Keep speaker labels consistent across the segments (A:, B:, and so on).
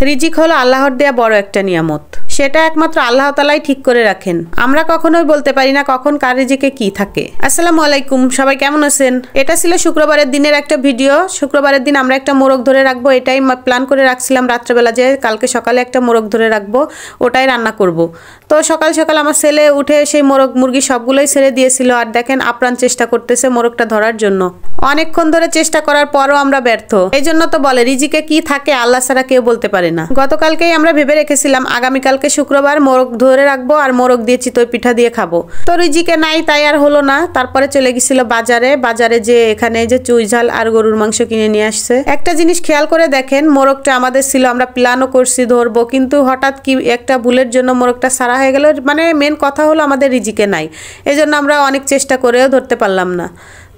A: রিজিক হলো আল্লাহর দেয়া বড় একটা নিয়ামত, সেটা একমাত্র আল্লাহ তাআলাই ঠিক করে রাখেন। আমরা কখনোই বলতে পারি না কখন কার রিজিকে কি থাকে। আসসালামু আলাইকুম, সবাই কেমন আছেন? এটা ছিল শুক্রবারের দিনের একটা ভিডিও। শুক্রবারের দিন আমরা একটা মোরগ ধরে রাখবো, এটাই প্ল্যান করে রাখছিলাম রাত্রেবেলা যে কালকে সকালে একটা মোরগ ধরে রাখবো, ওটাই রান্না করব। তো সকাল সকাল আমার ছেলে উঠে সেই মোরগ মুরগি সবগুলোই ছেড়ে দিয়েছিল, আর দেখেন আপ্রাণ চেষ্টা করতেছে মোরগটা ধরার জন্য। অনেকক্ষণ ধরে চেষ্টা করার পরও আমরা ব্যর্থ। এই জন্য তো বলে রিজিকে কি থাকে আল্লাহ ছাড়া কেউ বলতে পারে না। গতকালকেই আমরা ভেবে রেখেছিলাম আগামীকালকে শুক্রবার মোরগ ধরে রাখবো আর মোরগ দিয়ে চিতই পিঠা দিয়ে খাবো। তো রিজিকে নাই, তাই আর হলো না। তারপরে চলে গেছিল বাজারে যে এখানে যে চুই ঝাল আর গরুর মাংস কিনে নিয়ে আসছে। একটা জিনিস খেয়াল করে দেখেন, মোরগটা আমাদের ছিল, আমরা প্ল্যানও করছি ধরবো, কিন্তু হঠাৎ কি একটা ভুলের জন্য মোরগটা সারা হয়ে গেল। মানে মেন কথা হলো আমাদের রিজিকে নাই, এই জন্য আমরা অনেক চেষ্টা করেও ধরতে পারলাম না।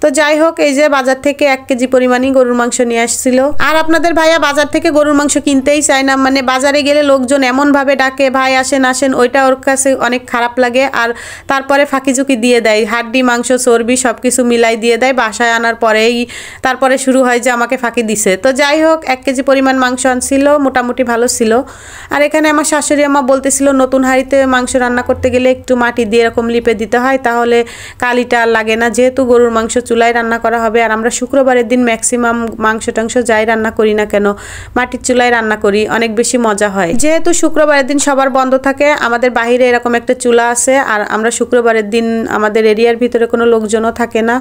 A: তো যাই হোক, এই যে বাজার থেকে 1 কেজি পরিমাণই গরুর মাংস নিয়ে আসছিল। আর আপনাদের ভাইয়া বাজার থেকে গরুর মাংস কিনতেই চায় না। মানে বাজারে গেলে লোকজন এমনভাবে ডাকে, ভাই আসেন আসেন, ওইটা ওর কাছে অনেক খারাপ লাগে। আর তারপরে ফাঁকি ঝুঁকি দিয়ে দেয়, হাড্ডি মাংস চর্বি সব কিছু মিলাই দিয়ে দেয়। বাসায় আনার পরেই তারপরে শুরু হয় যে আমাকে ফাঁকি দিছে। তো যাই হোক, 1 কেজি পরিমাণ মাংস আনছিল, মোটামুটি ভালো ছিল। আর এখানে আমার শাশুড়ি আম্মা বলতেছিল নতুন হাঁড়িতে মাংস রান্না করতে গেলে একটু মাটি দিয়ে এরকম লিপে দিতে হয়, তাহলে কালিটা লাগে না। যেহেতু গরুর মাংস চুলায় রান্না করা হবে, আর আমরা শুক্রবারের দিন ম্যাক্সিমাম মাংস টাংস যাই রান্না করি না কেন মাটির চুলায় রান্না করি, অনেক বেশি মজা হয়। যেহেতু শুক্রবারের দিন সবার বন্ধ থাকে, আমাদের বাহিরে এরকম একটা চুলা আছে, আর আমরা শুক্রবারের দিন আমাদের এরিয়ার ভিতরে কোনো লোকজনও থাকে না।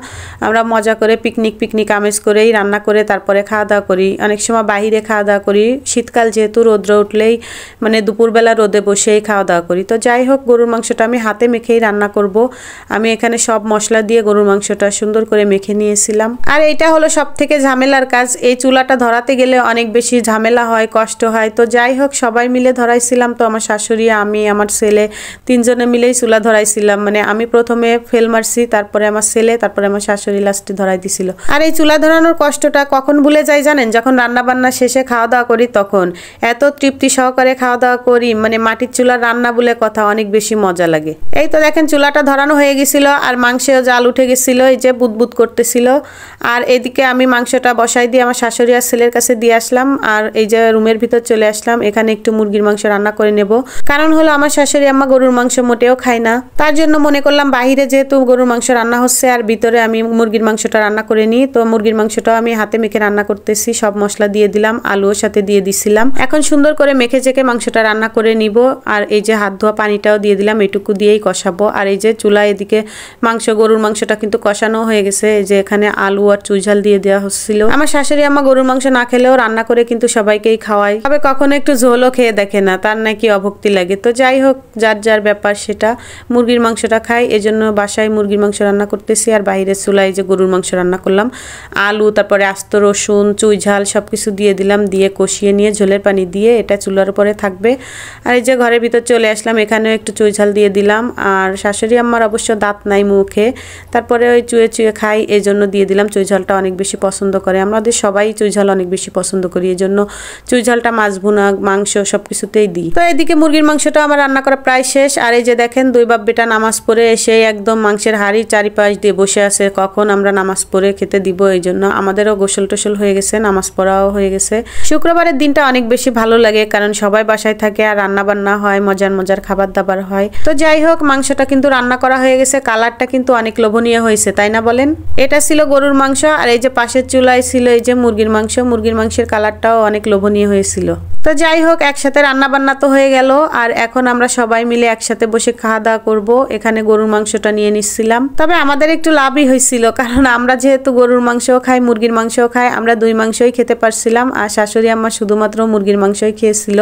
A: আমরা মজা করে পিকনিক আমেজ করেই রান্না করে তারপরে খাওয়া দাওয়া করি। অনেক সময় বাহিরে খাওয়া দাওয়া করি, শীতকাল যেহেতু রৌদ্র উঠলেই মানে দুপুরবেলা রোদে বসেই খাওয়া দাওয়া করি। তো যাই হোক, গরুর মাংসটা আমি হাতে মেখেই রান্না করব। আমি এখানে সব মশলা দিয়ে গরুর মাংসটা সুন্দর করে মেখে নিয়েছিলাম। আর এটা হলো সব থেকে ঝামেলার কাজ, এই চুলাটা ধরাতে গেলে অনেক বেশি ঝামেলা হয়, কষ্ট হয়। তো যাই হোক, সবাই মিলে ধরাইছিলাম। তো আমার শাশুড়ি, আমি, আমার ছেলে 3 জনে মিলেই চুলা ধরাইছিলাম। মানে আমি প্রথমে ফেল মারছি, তারপরে আমার ছেলে, তারপরে আমার শাশুড়ি লাস্টে ধরাই দিছিল। আর এই চুলা ধরানোর কষ্টটা কখন ভুলে যাই জানেন? যখন রান্না বান্না শেষে খাওয়া দাওয়া করি, তখন এত তৃপ্তি সহকারে খাওয়া দাওয়া করি। মানে মাটির চুলার রান্না বলে কথা, অনেক বেশি মজা লাগে। এই তো দেখেন চুলাটা ধরানো হয়ে গেছিল, আর মাংসেও জাল উঠে গেছিল, এই যে বুদবুদ করতেছিল। আর এদিকে আমি মাংসটা বসাই দিয়ে আমার শাশুড়ি আর ছেলের কাছে দিয়ে আসলাম। আর এই যে রুমের ভিতর চলে আসলাম, এখানে একটু মুরগির মাংস রান্না করে নেব। কারণ হলো আমার শাশুড়ি আম্মা গরুর মাংস মোটেও খায় না, তার জন্য মনে করলাম বাহিরে যেহেতু গরুর মাংস রান্না হচ্ছে আর ভিতরে আমি মুরগির মাংসটা রান্না করে নিই। তো মুরগির মাংসটাও আমি হাতে মেখে রান্না করতেছি, সব মশলা দিয়ে দিলাম, আলুর সাথে দিয়ে দিছিলাম। এখন সুন্দর করে মেখে চেখে মাংসটা রান্না করে নিব। আর এই যে হাত ধোয়া পানিটাও দিয়ে দিলাম, এটুকু দিয়েই কষাবো। আর এই যে চুলা এদিকে গরুর মাংসটা কিন্তু কষানো হয়ে গেছে। এই যে এখানে আলু আর চুই ঝাল দিয়ে দেওয়া হচ্ছিল। আমার শাশুড়ি আম্মা গরুর মাংস না খেলেও রান্না করে কিন্তু সবাইকেই খাওয়ায়, তবে কখনো একটু ঝোলও খেয়ে দেখে না, তার নাকি অভক্তি লাগে। তো যাই হোক, যার যার ব্যাপার সেটা। মুরগির মাংসটা খাই, এজন্য বাসায় মুরগির মাংস রান্না করতেছি, আর বাইরের চুলায় যে গরুর মাংস রান্না করলাম। আলু, তারপরে আস্ত রসুন, চুই ঝাল সবকিছু দিয়ে দিলাম, দিয়ে কষিয়ে নিয়ে ঝোলের পানি দিয়ে এটা চুলার উপরে থাকবে। আর এই যে ঘরের ভিতর চলে আসলাম, এখানেও একটু চুই ঝাল দিয়ে দিলাম। আর শাশুড়ি আম্মার অবশ্য দাঁত নাই মুখে, তারপরে ওই চুয়ে চুয়ে খাই, এই জন্য দিয়ে দিলাম। চুই ঝালটা অনেক বেশি পছন্দ করে, আমাদের সবাই চুই ঝাল অনেক বেশি পছন্দ করি, এই জন্য চুই ঝালটা মাছ ভুনা, মাংস সবকিছুতেই দিই। তো এদিকে মুরগির মাংসটা আমার রান্না করা প্রায় শেষ। আর এই যে দেখেন দুই বাপ বেটা নামাজ পড়ে এসে একদম মাংসের হাঁড়ি চারিপাশ দিয়ে বসে আছে, কখন আমরা নামাজ পড়ে খেতে দিব। এই জন্য আমাদেরও গোসল টোসল হয়ে গেছে, নামাজ পড়াও হয়ে গেছে। শুক্রবারের দিনটা অনেক বেশি ভালো লাগে, কারণ সবাই বাসায় থাকে আর রান্না বান্না হয়, মজার খাবার দাবার হয়। তো যাই হোক, মাংসটা কিন্তু রান্না করা হয়ে গেছে, কালারটা কিন্তু অনেক লোভনীয় হয়েছে, তাই না বলেন? এটা ছিল গরুর মাংস, আর এই যে পাশের চুলায় ছিল এই যে মুরগির মাংস। মুরগির মাংসের কালারটাও অনেক লোভনীয় হয়েছিল। তো যাই হোক, একসাথে রান্না বান্না তো হয়ে গেল, আর এখন আমরা সবাই মিলে একসাথে বসে খাওয়া দাওয়া করবো। এখানে গরুর মাংসটা নিয়ে নিচ্ছিলাম, তবে আমাদের একটু লাভই হয়েছিল, কারণ আমরা যেহেতু গরুর মাংসও খাই মুরগির মাংসও খাই, আমরা 2 মাংসই খেতে পারছিলাম। আর শাশুড়ি আম্মা শুধুমাত্র মুরগির মাংসই খেয়েছিল,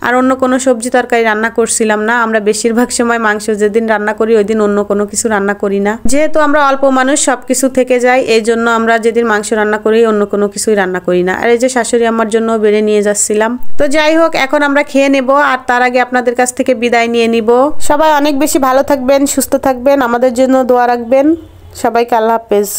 A: আর অন্য কোনো সবজি তরকারি রান্না করছিলাম না। আমরা বেশিরভাগ সময় মাংস যেদিন রান্না করি ওই দিন অন্য কোনো কিছু রান্না করি না, যেহেতু আমরা অল্প মানুষ, সবকিছু থেকে যায়, এই জন্য আমরা যেদিন মাংস রান্না করি অন্য কোনো কিছুই রান্না করি না। আর এই যে শাশুড়ি আম্মার জন্য বেড়ে নিয়ে যাচ্ছিলাম। তো যাই হোক, এখন আমরা খেয়ে নেব, আর তার আগে আপনাদের কাছ থেকে বিদায় নিয়ে নিব। সবাই অনেক বেশি ভালো থাকবেন, সুস্থ থাকবেন, আমাদের জন্য দোয়া রাখবেন। সবাইকে আল্লাহ হাফেজ।